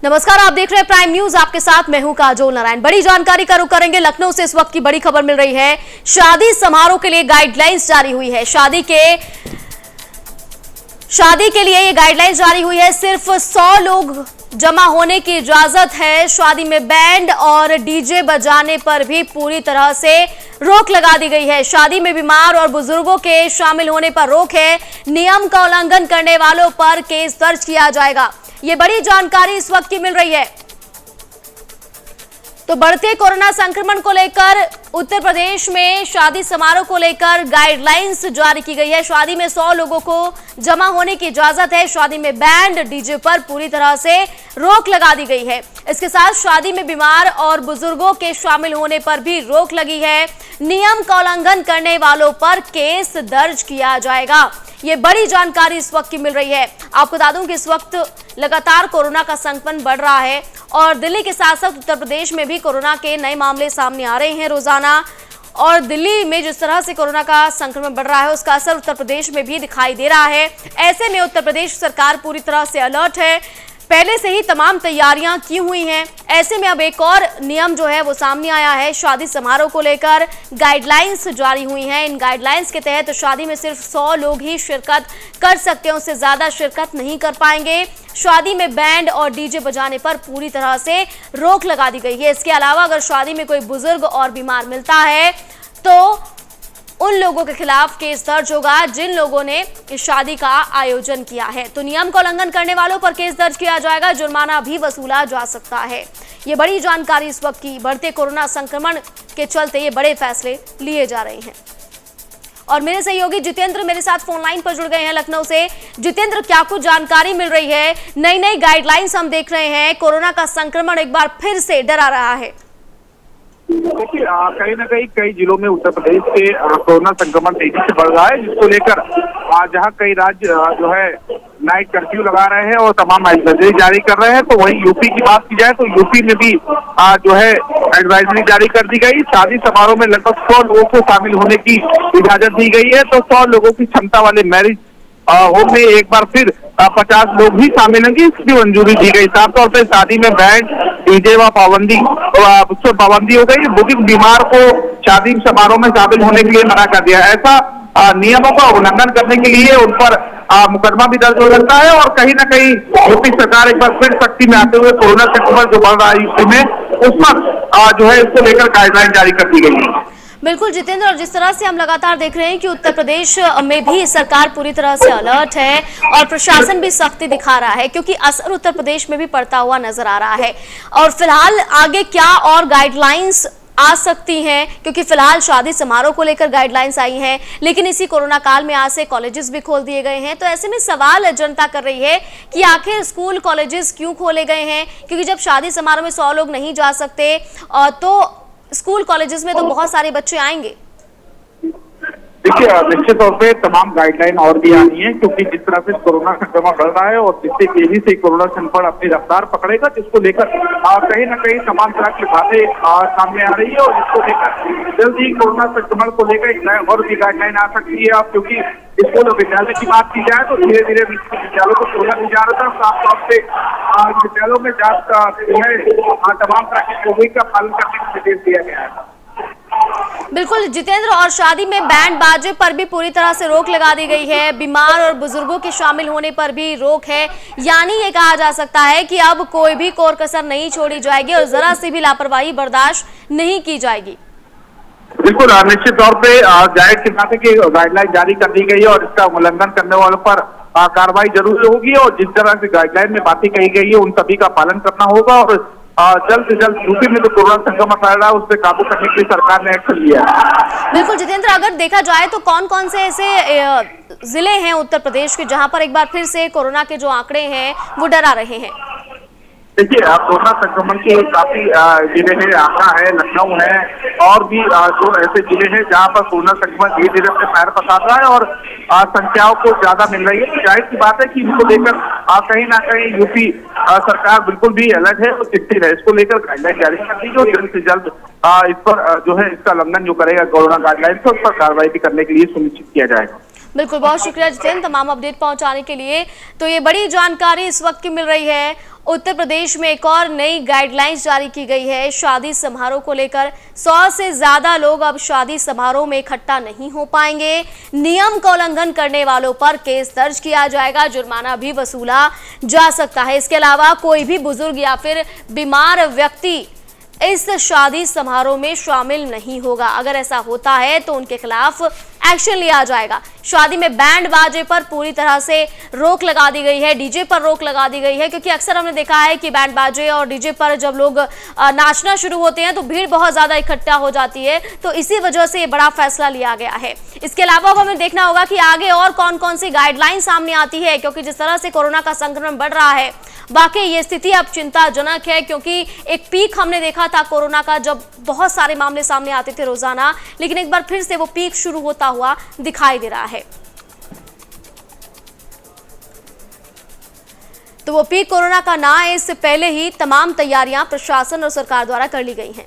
नमस्कार, आप देख रहे हैं प्राइम न्यूज। आपके साथ मैं हूं काजोल नारायण। बड़ी जानकारी का रुख करेंगे। लखनऊ से इस वक्त की बड़ी खबर मिल रही है। शादी समारोह के लिए गाइडलाइंस जारी हुई है। शादी के लिए ये गाइडलाइंस जारी हुई है। सिर्फ 100 लोग जमा होने की इजाजत है। शादी में बैंड और डीजे बजाने पर भी पूरी तरह से रोक लगा दी गई है। शादी में बीमार और बुजुर्गों के शामिल होने पर रोक है। नियम का उल्लंघन करने वालों पर केस दर्ज किया जाएगा। ये बड़ी जानकारी इस वक्त की मिल रही है। तो बढ़ते कोरोना संक्रमण को लेकर उत्तर प्रदेश में शादी समारोह को लेकर गाइडलाइंस जारी की गई है। शादी में 100 लोगों को जमा होने की इजाजत है। शादी में बैंड डीजे पर पूरी तरह से रोक लगा दी गई है। इसके साथ शादी में बीमार और बुजुर्गों के शामिल होने पर भी रोक लगी है। नियम का उल्लंघन करने वालों पर केस दर्ज किया जाएगा। ये बड़ी जानकारी इस वक्त की मिल रही है। आपको बता दूं कि इस वक्त लगातार कोरोना का संक्रमण बढ़ रहा है और दिल्ली के साथ साथ उत्तर प्रदेश में भी कोरोना के नए मामले सामने आ रहे हैं रोजाना। और दिल्ली में जिस तरह से कोरोना का संक्रमण बढ़ रहा है उसका असर उत्तर प्रदेश में भी दिखाई दे रहा है। ऐसे में उत्तर प्रदेश सरकार पूरी तरह से अलर्ट है। पहले से ही तमाम तैयारियां की हुई हैं। ऐसे में अब एक और नियम जो है वो सामने आया है। शादी समारोह को लेकर गाइडलाइंस जारी हुई हैं। इन गाइडलाइंस के तहत शादी में सिर्फ 100 लोग ही शिरकत कर सकते हैं, उससे ज्यादा शिरकत नहीं कर पाएंगे। शादी में बैंड और डीजे बजाने पर पूरी तरह से रोक लगा दी गई है। इसके अलावा अगर शादी में कोई बुजुर्ग और बीमार मिलता है तो उन लोगों के खिलाफ केस दर्ज होगा जिन लोगों ने इस शादी का आयोजन किया है। तो नियम का उल्लंघन करने वालों पर केस दर्ज किया जाएगा। जुर्माना भी वसूला जा सकता है। ये बड़ी जानकारी इस वक्त की। बढ़ते कोरोना संक्रमण के चलते ये बड़े फैसले लिए जा रहे हैं। और मेरे सहयोगी जितेंद्र मेरे साथ फोन लाइन पर जुड़ गए हैं लखनऊ से। जितेंद्र, क्या कुछ जानकारी मिल रही है? नई गाइडलाइंस हम देख रहे हैं। कोरोना का संक्रमण एक बार फिर से डरा रहा है। देखिए, कहीं ना कहीं कई जिलों में उत्तर प्रदेश के कोरोना संक्रमण तेजी से बढ़ रहा है, जिसको लेकर जहां कई राज्य जो है नाइट कर्फ्यू लगा रहे हैं और तमाम एडवाइजरी जारी कर रहे हैं, तो वहीं यूपी की बात की जाए तो यूपी में भी जो है एडवाइजरी जारी कर दी गई। शादी समारोह में लगभग 100 लोगों को शामिल होने की इजाजत दी गई है। तो 100 लोगों की क्षमता वाले मैरिज होम में एक बार फिर 50 लोग ही शामिल होंगे, इसकी मंजूरी दी गई। साफ तौर पर शादी में बैंड डीजे व पाबंदी हो गई। बुजुर्ग बीमार को शादी समारोह में शामिल होने के लिए मना कर दिया। ऐसा नियमों का उल्लंघन करने के लिए उन पर मुकदमा भी दर्ज हो सकता है। और कहीं ना कहीं यूपी सरकार एक बार फिर सख्ती में आते हुए कोरोना संक्रमण जो बढ़ रहा है यूपी में, उस पर जो है इसको लेकर गाइडलाइन जारी कर दी गई है। बिल्कुल जितेंद्र, और जिस तरह से हम लगातार देख रहे हैं कि उत्तर प्रदेश में भी सरकार पूरी तरह से अलर्ट है और प्रशासन भी सख्ती दिखा रहा है, क्योंकि असर उत्तर प्रदेश में भी पड़ता हुआ नजर आ रहा है। और फिलहाल आगे क्या और गाइडलाइंस आ सकती हैं, क्योंकि फिलहाल शादी समारोह को लेकर गाइडलाइंस आई हैं, लेकिन इसी कोरोना काल में आज से कॉलेजेस भी खोल दिए गए हैं। तो ऐसे में सवाल जनता कर रही है कि आखिर स्कूल कॉलेजेस क्यों खोले गए हैं, क्योंकि जब शादी समारोह में 100 लोग नहीं जा सकते तो स्कूल कॉलेजेस में तो बहुत सारे बच्चे आएंगे। देखिए, निश्चित तौर पे तमाम गाइडलाइन और भी आनी है, क्योंकि जिस तरह से कोरोना संक्रमण बढ़ रहा है और जिससे तेजी से कोरोना संक्रमण अपनी रफ्तार पकड़ेगा, जिसको लेकर कहीं ना कहीं तमाम तरह की बातें सामने आ रही है। और जिसको लेकर जल्द ही कोरोना संक्रमण को लेकर और भी गाइडलाइन आ सकती है। अब क्योंकि स्कूल और विद्यालय की बात की जाए तो धीरे धीरे विद्यालयों को खोला नहीं जा रहा था। साफ तौर से विद्यालयों में तमाम तरह के कोविड का पालन करने का निर्देश दिया गया है। बिल्कुल जितेंद्र, और शादी में बैंड बाजे पर भी पूरी तरह से रोक लगा दी गई है। बीमार और बुजुर्गों के शामिल होने पर भी रोक है। यानी ये कहा जा सकता है कि अब कोई भी कोर कसर नहीं छोड़ी जाएगी और जरा सी भी लापरवाही बर्दाश्त नहीं की जाएगी। बिल्कुल, निश्चित तौर पे जाहिर सी बात है कि गाइडलाइन जारी कर दी गई है और इसका उल्लंघन करने वालों पर कार्रवाई जरूरी होगी। और जिस तरह से गाइडलाइन में बातें कही गई है उन सभी का पालन करना होगा। और जल्द से जल्द यूपी में जो कोरोना संक्रमण फैल रहा है उस पर काबू करने के लिए सरकार ने एक्शन लिया है। बिल्कुल जितेंद्र, अगर देखा जाए तो कौन कौन से ऐसे जिले हैं उत्तर प्रदेश के जहां पर एक बार फिर से कोरोना के जो आंकड़े हैं वो डरा रहे हैं? देखिए, कोरोना संक्रमण के काफी जिले हैं, आगरा है, लखनऊ है और भी जो ऐसे जिले हैं जहां पर कोरोना संक्रमण धीरे धीरे अपने पैर पसार रहा है और संख्याओं को ज्यादा मिल रही है। जाहिर सी बात है कि इनको लेकर कहीं ना कहीं यूपी सरकार बिल्कुल भी अलर्ट है और चिंतित है। इसको लेकर गाइडलाइन जारी कर दी और जल्द से जल्द इस पर जो है इसका उल्लंघन जो करेगा कोरोना गाइडलाइन से उस पर कार्रवाई भी करने के लिए सुनिश्चित किया जाएगा। बिल्कुल, बहुत शुक्रिया जितेंद्र तमाम अपडेट पहुंचाने के लिए। तो ये बड़ी जानकारी इस वक्त की मिल रही है। उत्तर प्रदेश में एक और नई गाइडलाइंस जारी की गई है शादी समारोह को लेकर। 100 से ज्यादा लोग अब शादी समारोह में इकट्ठा नहीं हो पाएंगे। नियम का उल्लंघन करने वालों पर केस दर्ज किया जाएगा, जुर्माना भी वसूला जा सकता है। इसके अलावा कोई भी बुजुर्ग या फिर बीमार व्यक्ति इस शादी समारोह में शामिल नहीं होगा। अगर ऐसा होता है तो उनके खिलाफ एक्शन लिया जाएगा। शादी में बैंड बाजे पर पूरी तरह से रोक लगा दी गई है, डीजे पर रोक लगा दी गई है, क्योंकि अक्सर हमने देखा है कि बैंड बाजे और डीजे पर जब लोग नाचना शुरू होते हैं तो भीड़ बहुत ज्यादा इकट्ठा हो जाती है। तो इसी वजह से ये बड़ा फैसला लिया गया है। इसके अलावा अब हमें देखना होगा कि आगे और कौन कौन सी गाइडलाइन सामने आती है, क्योंकि जिस तरह से कोरोना का संक्रमण बढ़ रहा है वाकई ये स्थिति अब चिंताजनक है। क्योंकि एक पीक हमने देखा था कोरोना का, जब बहुत सारे मामले सामने आते थे रोजाना, लेकिन एक बार फिर से वो पीक शुरू होता हुआ दिखाई दे रहा है। तो वो पीक कोरोना का ना आए इससे पहले ही तमाम तैयारियां प्रशासन और सरकार द्वारा कर ली गई हैं।